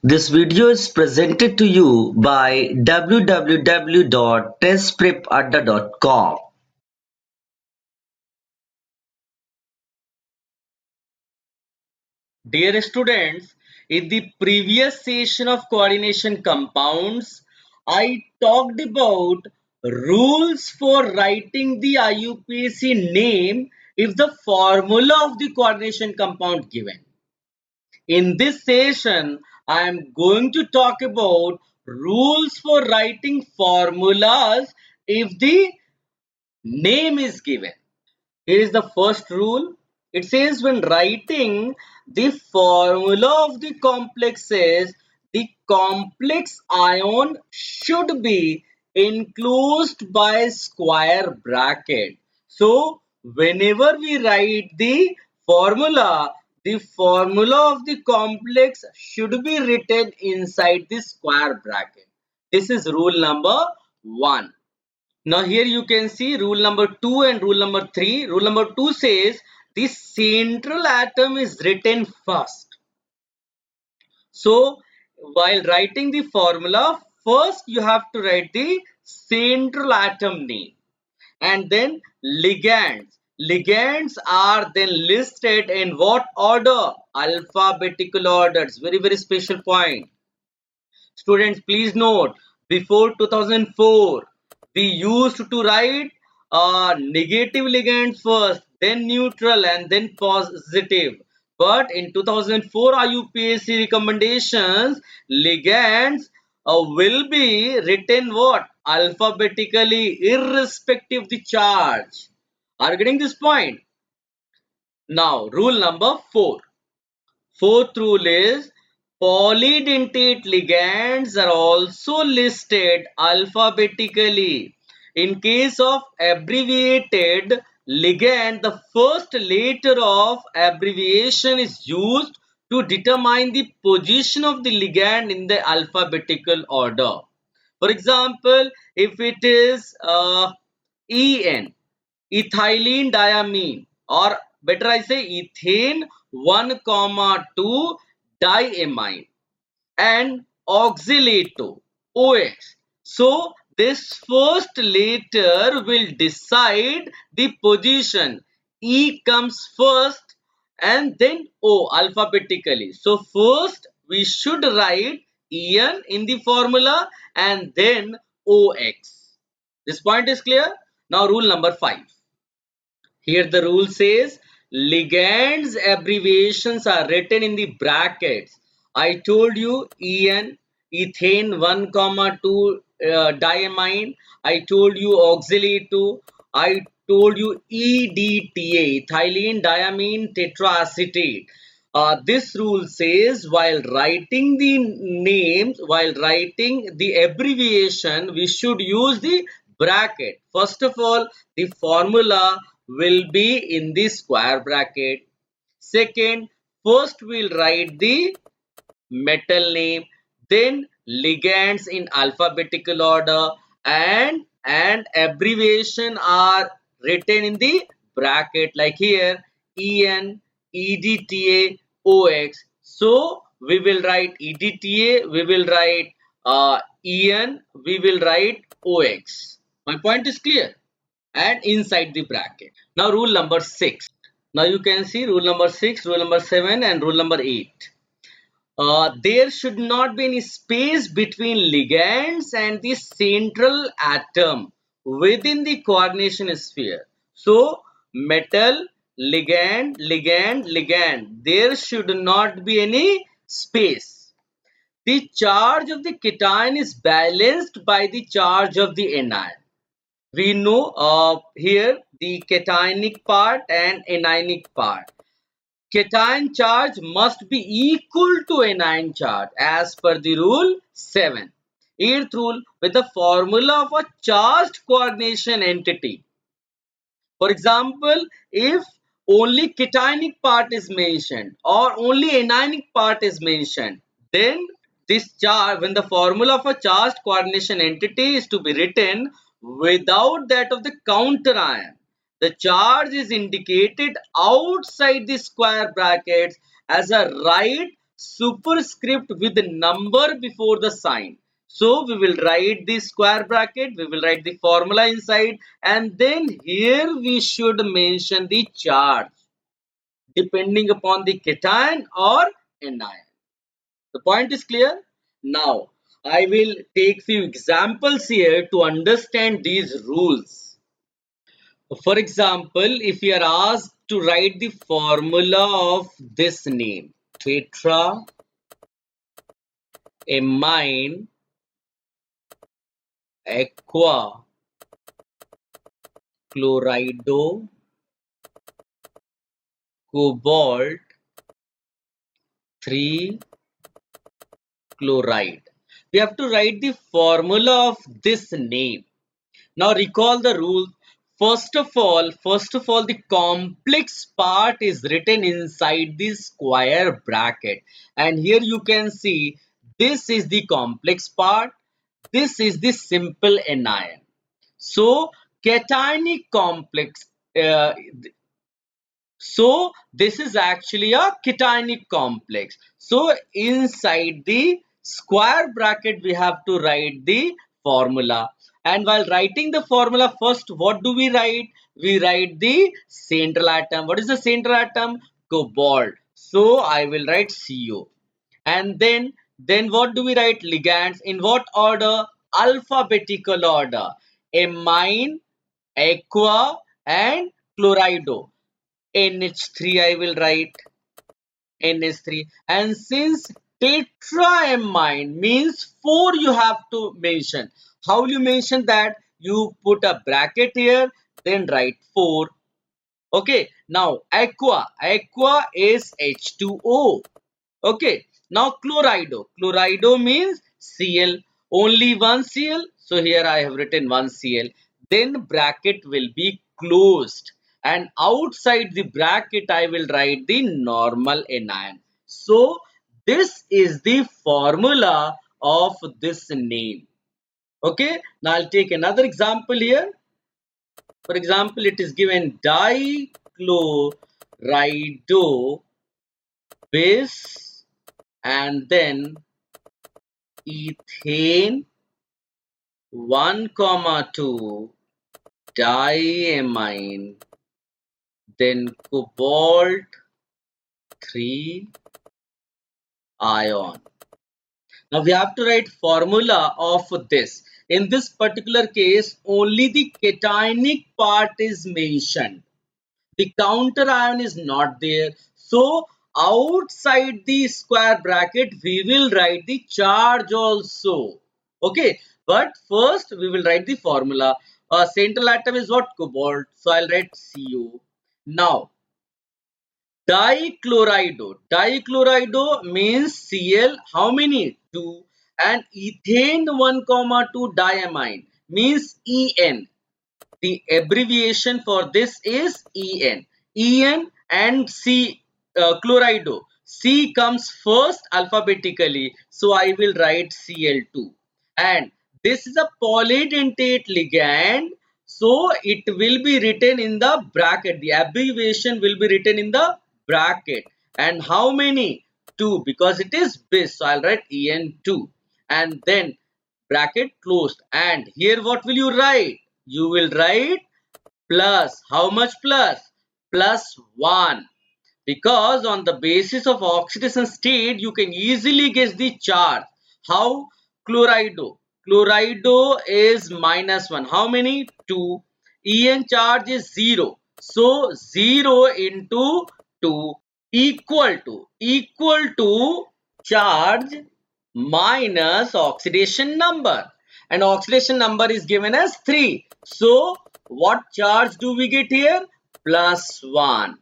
This video is presented to you by www.testprepadda.com. Dear students, in the previous session of coordination compounds, I talked about rules for writing the IUPAC name if the formula of the coordination compound given. In this session, I am going to talk about rules for writing formulas if the name is given. Here is the first rule. It says when writing the formula of the complexes, the complex ion should be enclosed by square bracket. So whenever we write the formula of the complex should be written inside the square bracket. This is rule number 1. Now here you can see rule number 2 and rule number 3. Rule number 2 says the central atom is written first. So while writing the formula, first you have to write the central atom name and then ligands. Ligands are then listed in what order? Alphabetical order. It's very special point. Students, please note, before 2004, we used to write negative ligands first, then neutral, and then positive. But in 2004 IUPAC recommendations, ligands will be written what? Alphabetically, irrespective of the charge. Are you getting this point? Now, rule number 4. Fourth rule is polydentate ligands are also listed alphabetically. In case of abbreviated ligand, the first letter of abbreviation is used to determine the position of the ligand in the alphabetical order. For example, if it is EN, ethylene diamine, or better I say ethane 1 comma 2 diamine, and oxalato OX. So this first letter will decide the position. E comes first and then O alphabetically. So first we should write En in the formula and then OX. This point is clear. Now rule number 5. Here the rule says ligands abbreviations are written in the brackets. I told you En, ethane 1 comma 2 diamine. I told you oxalato. I told you EDTA, ethylene diamine tetraacetate. This rule says while writing the names, while writing the abbreviation, we should use the bracket. First of all, the formula will be in the square bracket. Second, first we'll write the metal name, then ligands in alphabetical order, and abbreviation are written in the bracket like here En, EDTA, OX. So we will write EDTA, we will write En, we will write OX. My point is clear. And inside the bracket. Now rule number 6. Now you can see rule number 6, rule number 7 and rule number 8. There should not be any space between ligands and the central atom within the coordination sphere. So metal, ligand, ligand, ligand. There should not be any space. The charge of the cation is balanced by the charge of the anion. We know here the cationic part and anionic part. Cation charge must be equal to anion charge as per the rule 7. 8th rule with the formula of a charged coordination entity. For example, if only cationic part is mentioned or only anionic part is mentioned, then this charge, when the formula of a charged coordination entity is to be written without that of the counter ion, the charge is indicated outside the square brackets as a right superscript with the number before the sign. So we will write the square bracket, we will write the formula inside, and then here we should mention the charge depending upon the cation or anion. The point is clear? Now, I will take few examples here to understand these rules. For example, if you are asked to write the formula of this name, tetra amine aqua chlorido cobalt 3 chloride. We have to write the formula of this name. Now recall the rule. First of all, the complex part is written inside the square bracket. And here you can see this is the complex part. This is the simple anion. So cationic complex. So this is actually a cationic complex. So inside the square bracket we have to write the formula. And while writing the formula, first what do we write? We write the central atom. What is the central atom? Cobalt. So I will write CO. And then what do we write? Ligands. In what order? Alphabetical order. Amine, aqua and chlorido. NH3 I will write NH3, and since tetraamine means 4 you have to mention. How will you mention that? You put a bracket here, then write 4. Okay, now aqua is H2O. Okay, now chlorido means Cl, only one Cl, so here I have written one Cl. Then bracket will be closed, and outside the bracket I will write the normal anion. So this is the formula of this name. Okay, now I'll take another example here. For example, it is given dichlorido bis and then ethane 1,2 diamine, then cobalt 3 ion. Now we have to write formula of this. In this particular case, only the cationic part is mentioned. The counter ion is not there. So outside the square bracket, we will write the charge also. Okay, but first we will write the formula. Central atom is what? Cobalt. So I'll write CO. Now dichlorido means Cl, how many? 2, and ethane 1,2 diamine means En. The abbreviation for this is En. En and C chlorido. C comes first alphabetically, so I will write Cl2. And this is a polydentate ligand, so it will be written in the bracket. The abbreviation will be written in the bracket. And how many? 2, because it is bis, so I'll write En2. And then bracket closed. And here what will you write? You will write plus. How much plus? Plus 1. Because on the basis of oxidation state, you can easily guess the charge. How? Chlorido. Chlorido is minus 1. How many? 2. En charge is 0. So 0 into 2 equal to charge minus oxidation number, and oxidation number is given as 3. So what charge do we get here? Plus 1.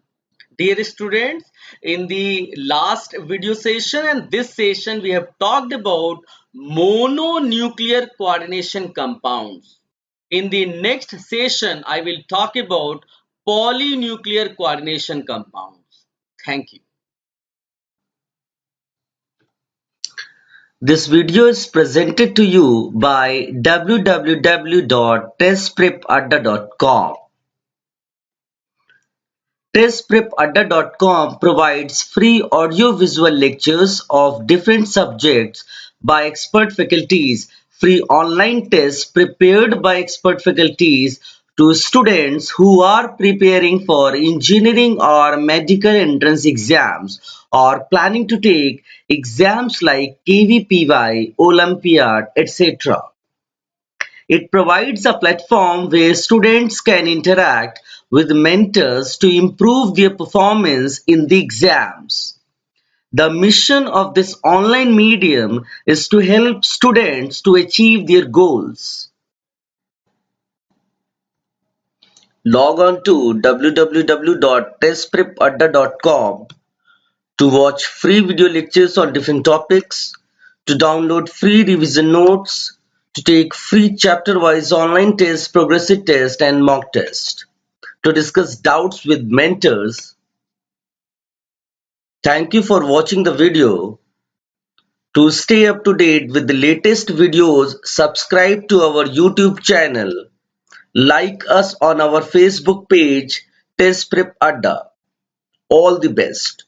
Dear students, in the last video session and this session we have talked about mononuclear coordination compounds. In the next session I will talk about polynuclear coordination compounds. Thank you. This video is presented to you by www.testprepadda.com. testprepadda.com provides free audiovisual lectures of different subjects by expert faculties, free online tests prepared by expert faculties to students who are preparing for engineering or medical entrance exams or planning to take exams like KVPY, Olympiad, etc. It provides a platform where students can interact with mentors to improve their performance in the exams. The mission of this online medium is to help students to achieve their goals. Log on to www.testprepadda.com to watch free video lectures on different topics, to download free revision notes, to take free chapter-wise online tests, progressive test, and mock test, to discuss doubts with mentors. Thank you for watching the video. To stay up to date with the latest videos, subscribe to our YouTube channel. Like us on our Facebook page, Test Prep Adda. All the best.